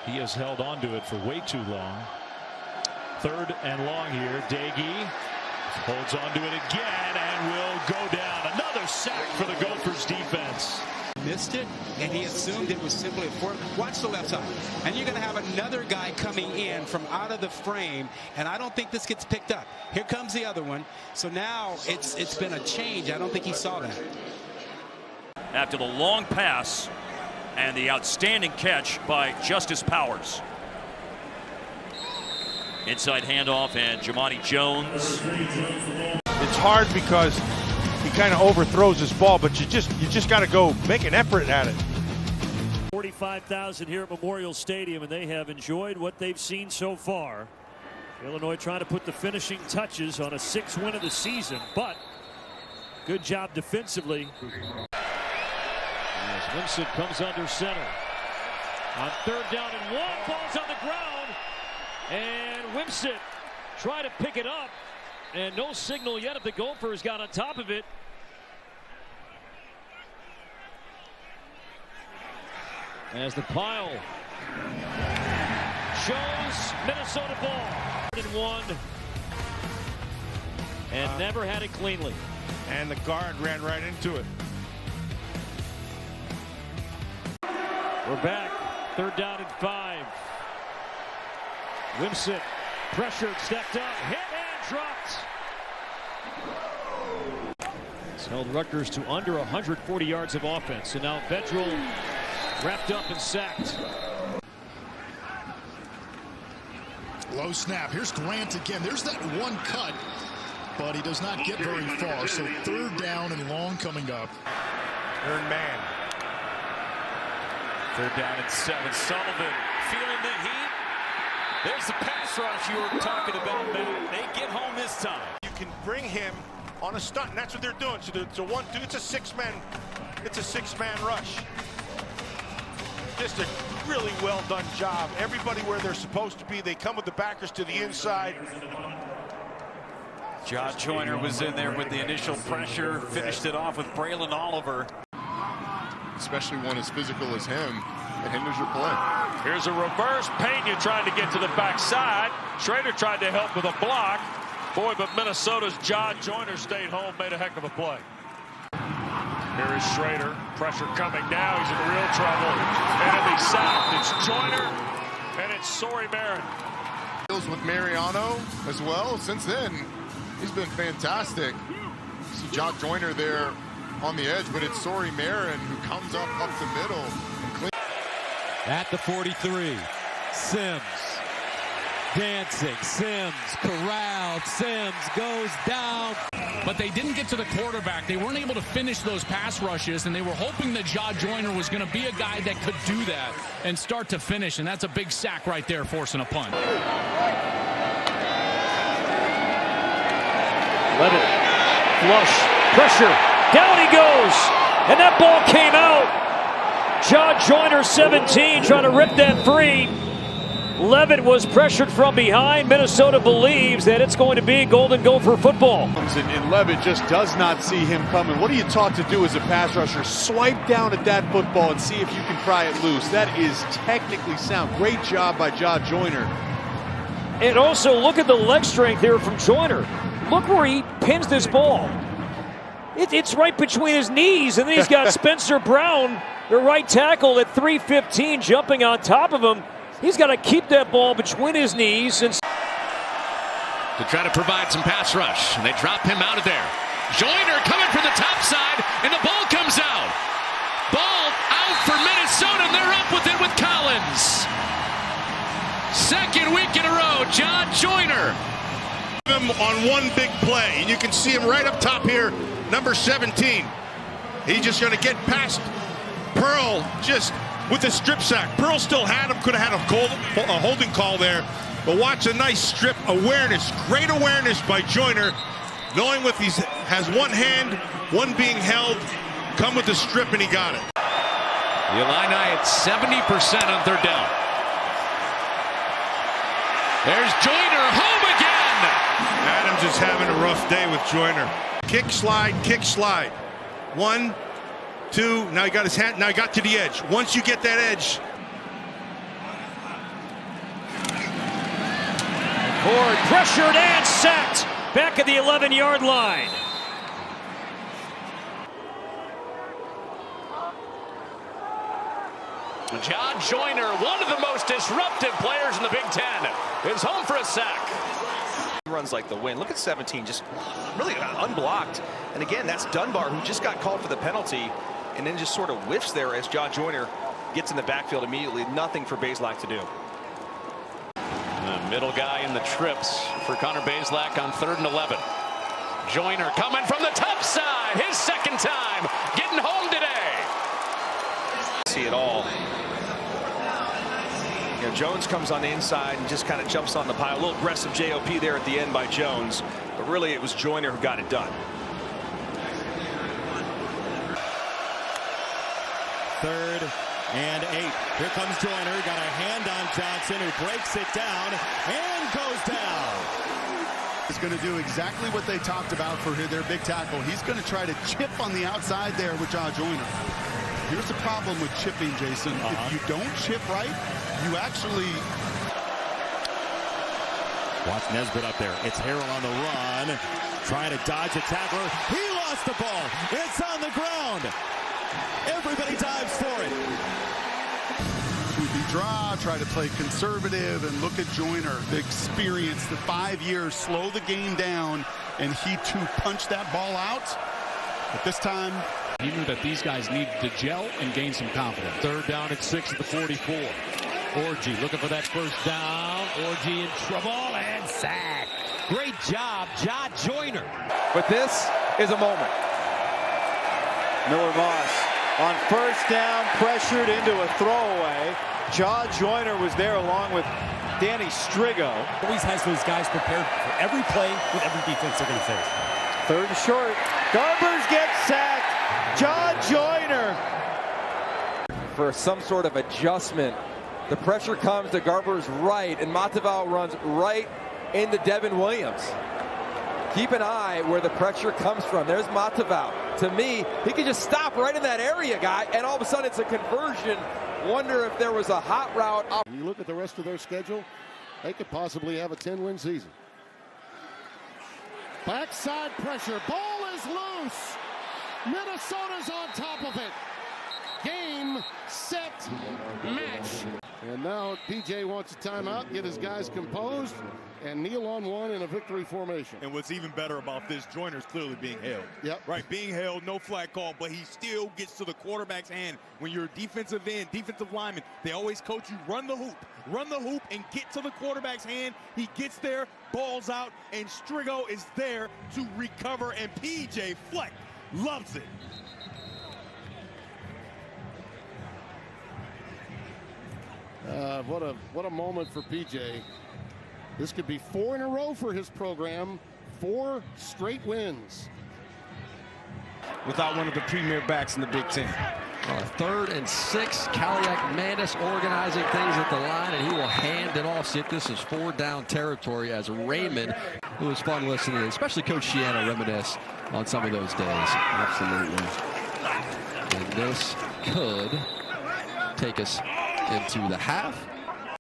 He has held on to it for way too long. 3rd and long here. Daggy holds on to it again and will go down. Another sack for the Gophers defense. Missed it, and he assumed it was simply a fork. Watch the left side, and you're going to have another guy coming in from out of the frame, and I don't think this gets picked up. Here comes the other one. So now it's been a change. I don't think he saw that. After the long pass and the outstanding catch by Justice Powers. Inside handoff, and Jamani Jones. It's hard because he kind of overthrows his ball, but you just got to go make an effort at it. 45,000 here at Memorial Stadium, and they have enjoyed what they've seen so far. Illinois trying to put the finishing touches on a 6th win of the season, but good job defensively. As Vincent comes under center. On 3rd down and 1, ball's on the ground, and Wimsett try to pick it up, and no signal yet if the Gophers got on top of it. As the pile shows Minnesota ball. 1 and never had it cleanly. And the guard ran right into it. We're back. 3rd down and 5. Wimsett pressured, stepped up, hit and dropped. It's held Rutgers to under 140 yards of offense. And now Vedral wrapped up and sacked. Low snap. Here's Grant again. There's that one cut, but he does not get very far. So 3rd down and long coming up. 3rd man. 3rd down and 7. Sullivan feeling the heat. There's the pass rush you were talking about, Matt. They get home this time. You can bring him on a stunt, and that's what they're doing. So it's a 1-2. It's a 6-man. It's a 6-man rush. Just a really well done job. Everybody where they're supposed to be. They come with the backers to the inside. Jah Joyner was in there with the initial pressure, finished it off with Braylon Oliver. Especially one as physical as him. It hinders your play. Here's a reverse. Pena trying to get to the backside. Schrader tried to help with a block. Boy, but Minnesota's Jah Joyner stayed home, made a heck of a play. Here is Schrader. Pressure coming now. He's in real trouble. And it'll be sacked. It's Joyner, and it's Sori Marin. Deals with Mariano as well. Since then, he's been fantastic. You see Jah Joyner there on the edge, but it's Sori Marin who comes up the middle and clean. At the 43, Sims dancing, Sims corralled, Sims goes down. But they didn't get to the quarterback. They weren't able to finish those pass rushes, and they were hoping that Jah Joyner was going to be a guy that could do that and start to finish, and that's a big sack right there, forcing a punt. Levitt, flush, pressure, down he goes, and that ball came out. Jah Joyner 17 trying to rip that free. Levitt was pressured from behind. Minnesota believes that it's going to be Golden Gopher football. And Levitt just does not see him coming. What are you taught to do as a pass rusher? Swipe down at that football and see if you can pry it loose. That is technically sound. Great job by Jah Joyner. And also look at the leg strength here from Joyner. Look where he pins this ball. It's right between his knees, and then he's got Spencer Brown, the right tackle, at 315 jumping on top of him. He's got to keep that ball between his knees and to try to provide some pass rush. And they drop him out of there. Joyner coming from the top side, and the ball comes out. Ball out for Minnesota, and they're up with it with Collins. 2nd week in a row, Jah Joyner. Him on one big play, and you can see him right up top here, number 17. He's just going to get past Pearl just with the strip sack. Pearl still had him, could have had a holding call there. But watch a nice strip awareness, great awareness by Joyner, knowing what he has one hand, one being held, come with the strip, and he got it. The Illini at 70% on 3rd down. There's Joyner, home again! Adams is having a rough day with Joyner. Kick, slide, 1, 2, now he got his hand, now he got to the edge. Once you get that edge, Ford pressured and sacked back at the 11-yard line. Jah Joyner, one of the most disruptive players in the Big Ten, is home for a sack. Runs like the wind. Look at 17, just really unblocked. And again, that's Dunbar, who just got called for the penalty and then just sort of whiffs there as Jah Joyner gets in the backfield immediately. Nothing for Bazelak to do. The middle guy in the trips for Connor Bazelak on 3rd and 11. Joyner coming from the top side, his second time getting home today. See it all. You know, Jones comes on the inside and just kind of jumps on the pile. A little aggressive JOP there at the end by Jones, but really it was Joyner who got it done. 3rd and 8. Here comes Joyner. Got a hand on Johnson, who breaks it down and goes down. He's going to do exactly what they talked about for their big tackle. He's going to try to chip on the outside there with Jah Joyner. Here's the problem with chipping, Jason. If you don't chip right, you actually... Watch Nesbitt up there. It's Harrell on the run, trying to dodge a tackler. He lost the ball. It's on the ground. Everybody dives for it. QB draw, try to play conservative, and look at Joyner. The experience, the 5 years, slow the game down, and he too punched that ball out. But this time, he knew that these guys needed to gel and gain some confidence. 3rd down and 6 at the 44. Orji looking for that first down. Orji in trouble and sack. Great job, Jah Joyner. But this is a moment. Miller Moss on 1st down, pressured into a throwaway. Jah Joyner was there along with Danny Strigo. Always has those guys prepared for every play with every defense they're going to face. 3rd and short. Garbers gets sacked. Jah Joyner for some sort of adjustment. The pressure comes to Garber's right, and Mataval runs right into Devin Williams. Keep an eye where the pressure comes from. There's Mataval. To me, he could just stop right in that area, guy, and all of a sudden it's a conversion. Wonder if there was a hot route. When you look at the rest of their schedule, they could possibly have a 10-win season. Backside pressure. Ball is loose. Minnesota's on top of it. Game, set, match. And now PJ wants a timeout, get his guys composed, and kneel on one in a victory formation. And what's even better about this, Joyner's clearly being held. Yep. Right, being held, no flag call, but he still gets to the quarterback's hand. When you're a defensive end, defensive lineman, they always coach you, run the hoop, and get to the quarterback's hand. He gets there, balls out, and Strigo is there to recover, and PJ Fleck loves it. What a moment for PJ. This could be 4 in a row for his program. 4 straight wins. Without one of the premier backs in the Big Ten. 3rd and 6. Kaliak Mandis organizing things at the line, and he will hand it off. See if this is 4-down territory as Raymond, who was fun listening, especially Coach Shiana reminisce on some of those days. Absolutely. And this could take us into the half.